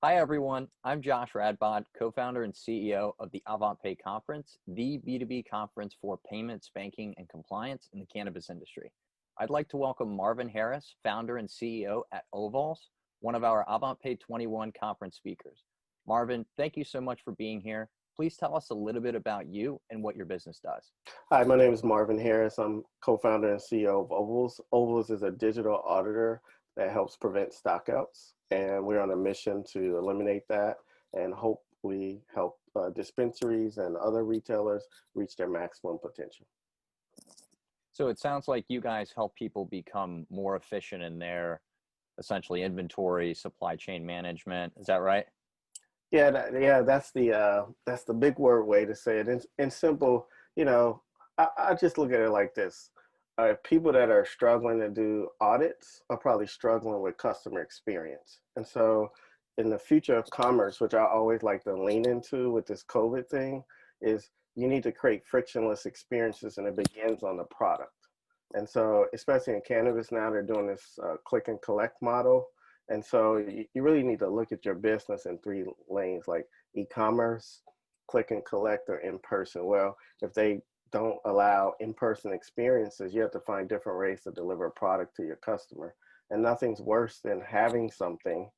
Hi, everyone. I'm Josh Radbod, co-founder and CEO of the Avantpay Conference, the B2B conference for payments, banking, and compliance in the cannabis industry. I'd like to welcome Marvin Harris, founder and CEO at Ovalz, one of our Avantpay 21 conference speakers. Marvin, thank you so much for being here. Please tell us a little bit about you and what your business does. Hi, my name is Marvin Harris. I'm co-founder and CEO of Ovalz. Ovalz is a digital auditor that helps prevent stockouts, and we're on a mission to eliminate that and hope we help dispensaries and other retailers reach their maximum potential. So it sounds like you guys help people become more efficient in their essentially inventory, supply chain management. Is that right? Yeah, that's the big word way to say it. In simple, I just look at it like this. People that are struggling to do audits are probably struggling with customer experience. And so in the future of commerce, which I always like to lean into with this COVID thing, is you need to create frictionless experiences, and it begins on the product. And so especially in cannabis now, they're doing this click and collect model. And so you really need to look at your business in three lanes, like e-commerce, click and collect, or in-person. Well, if they don't allow in-person experiences, you have to find different ways to deliver a product to your customer. And nothing's worse than having something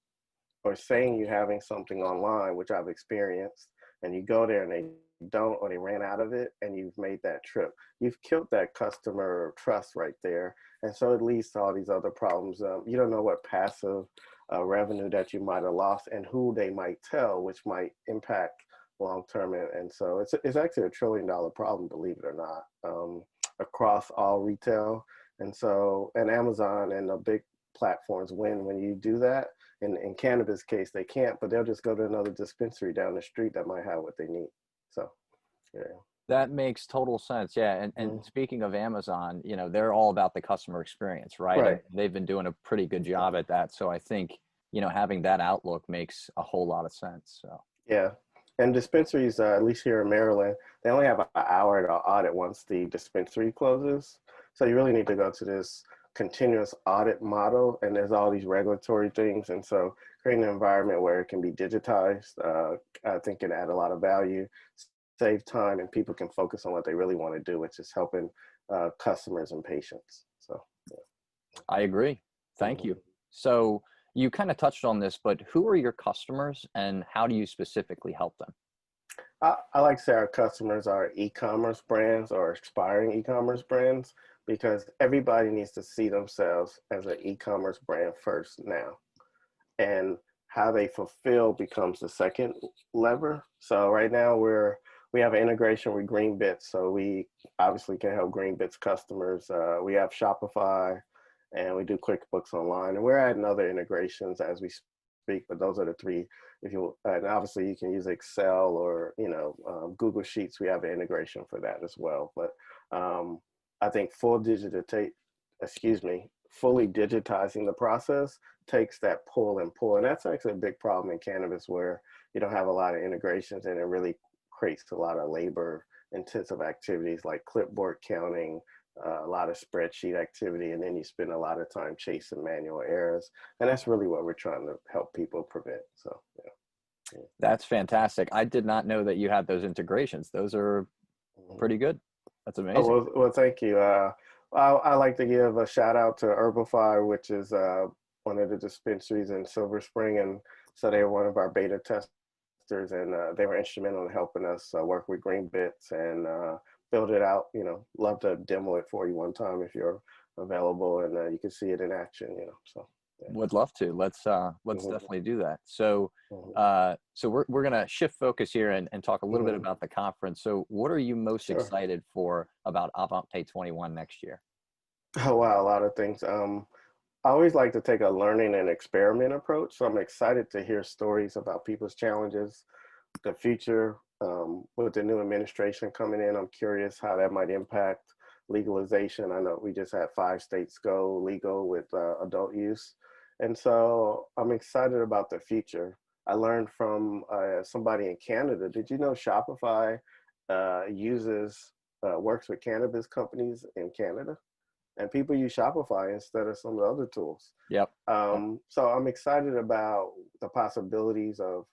or saying you're having something online, which I've experienced, and you go there and they don't, or they ran out of it, and you've made that trip. You've killed that customer trust right there. And so it leads to all these other problems. You don't know what passive revenue that you might have lost and who they might tell, which might impact long-term. And so it's actually $1 trillion problem, believe it or not, across all retail. And so, and Amazon and the big platforms win when you do that. In cannabis case, they can't, but they'll just go to another dispensary down the street that might have what they need. So, yeah. That makes total sense. Yeah. And speaking of Amazon, they're all about the customer experience, right? And Right. they've been doing a pretty good job at that. So I think, having that outlook makes a whole lot of sense. So Yeah. And dispensaries, at least here in Maryland, they only have an hour to audit once the dispensary closes. So you really need to go to this continuous audit model, and there's all these regulatory things. And so creating an environment where it can be digitized, I think can add a lot of value, save time, and people can focus on what they really want to do, which is helping customers and patients. So, yeah. I agree. Thank you. So you kind of touched on this, but who are your customers and how do you specifically help them? I like to say our customers are e-commerce brands or aspiring e-commerce brands, because everybody needs to see themselves as an e-commerce brand first now. And how they fulfill becomes the second lever. So right now we have an integration with Greenbits, so we obviously can help Greenbits customers. We have Shopify, and we do QuickBooks Online, and we're adding other integrations as we speak. But those are the three. If you and obviously you can use Excel or Google Sheets. We have an integration for that as well. But I think fully digitizing the process takes that pull and pull. And that's actually a big problem in cannabis, where you don't have a lot of integrations, and it really creates a lot of labor intensive activities like clipboard counting, a lot of spreadsheet activity, and then you spend a lot of time chasing manual errors. And that's really what we're trying to help people prevent. So, yeah. That's fantastic. I did not know that you had those integrations. Those are pretty good. That's Oh, amazing. well, thank you. I like to give a shout out to Herbify, which is one of the dispensaries in Silver Spring. And so they were one of our beta testers, and they were instrumental in helping us work with Greenbits and build it out. Love to demo it for you one time if you're available, and you can see it in action, so. Yeah. Would love to. Let's definitely do that. So so we're gonna shift focus here and talk a little bit about the conference. So what are you most Sure. excited for about Avantpay 21 next year? Oh, wow, a lot of things. I always like to take a learning and experiment approach. So I'm excited to hear stories about people's challenges, the future, with the new administration coming in. I'm curious how that might impact legalization. I know we just had 5 states go legal with adult use. And so I'm excited about the future. I learned from somebody in Canada. Did you know Shopify works with cannabis companies in Canada? and people use Shopify instead of some of the other tools. Yep. So I'm excited about the possibilities of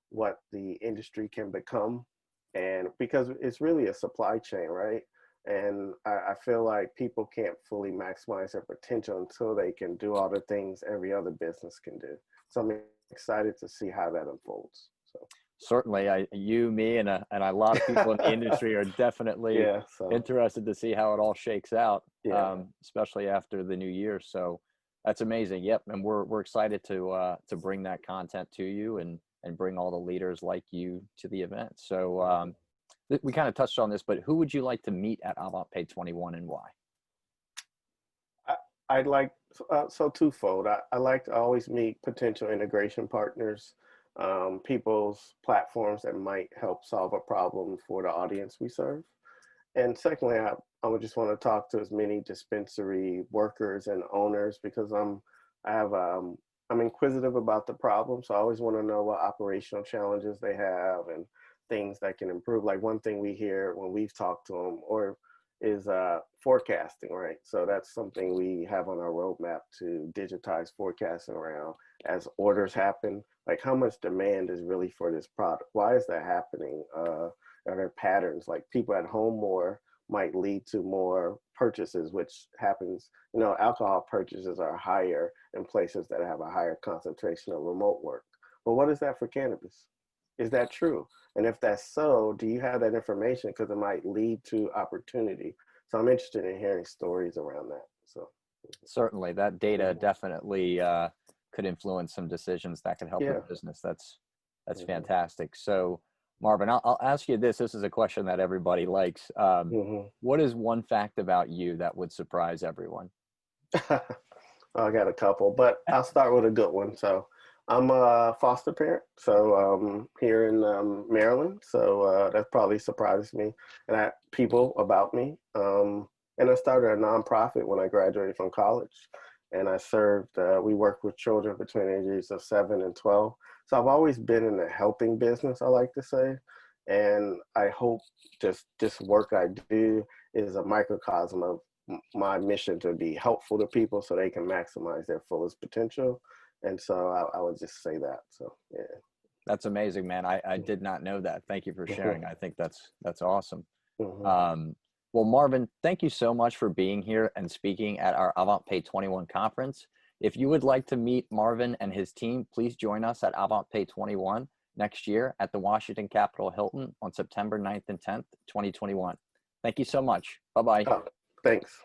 what the industry can become, and because it's really a supply chain, right? And I feel like people can't fully maximize their potential until they can do all the things every other business can do. So I'm excited to see how that unfolds. So Certainly, you, me, and a lot of people in the industry are definitely yeah, so interested to see how it all shakes out, yeah, especially after the new year. So that's amazing. Yep, and we're excited to bring that content to you and bring all the leaders like you to the event. So we kind of touched on this, but who would you like to meet at Avantpay 21 and why? I, I'd like so twofold. I like to always meet potential integration partners, people's platforms that might help solve a problem for the audience we serve. And secondly, I would just want to talk to as many dispensary workers and owners because I'm inquisitive about the problem. So I always want to know what operational challenges they have and things that can improve. Like one thing we hear when we've talked to them or is forecasting, right? So that's something we have on our roadmap to digitize forecasting around as orders happen. Like how much demand is really for this product? Why is that happening? Are there patterns like people at home more might lead to more purchases, which happens, alcohol purchases are higher in places that have a higher concentration of remote work. But what is that for cannabis? Is that true? And if that's so, do you have that information? Because it might lead to opportunity. So I'm interested in hearing stories around that. So Certainly, that data definitely could influence some decisions that could help yeah. the business. That's fantastic. So, Marvin, I'll ask you this. This is a question that everybody likes. What is one fact about you that would surprise everyone? I got a couple, but I'll start with a good one. So I'm a foster parent, so here in Maryland. So that probably surprises me and people about me. And I started a nonprofit when I graduated from college, and I served. We worked with children between the ages of 7 and 12. So I've always been in the helping business, I like to say, and I hope this work I do is a microcosm of my mission to be helpful to people so they can maximize their fullest potential. And so I would just say that. So yeah. That's amazing, man. I did not know that. Thank you for sharing. I think that's awesome. Well, Marvin, thank you so much for being here and speaking at our Avantpay 21 conference. If you would like to meet Marvin and his team, please join us at Avantpay 21 next year at the Washington Capitol Hilton on September 9th and 10th, 2021. Thank you so much. Bye-bye. Oh, thanks.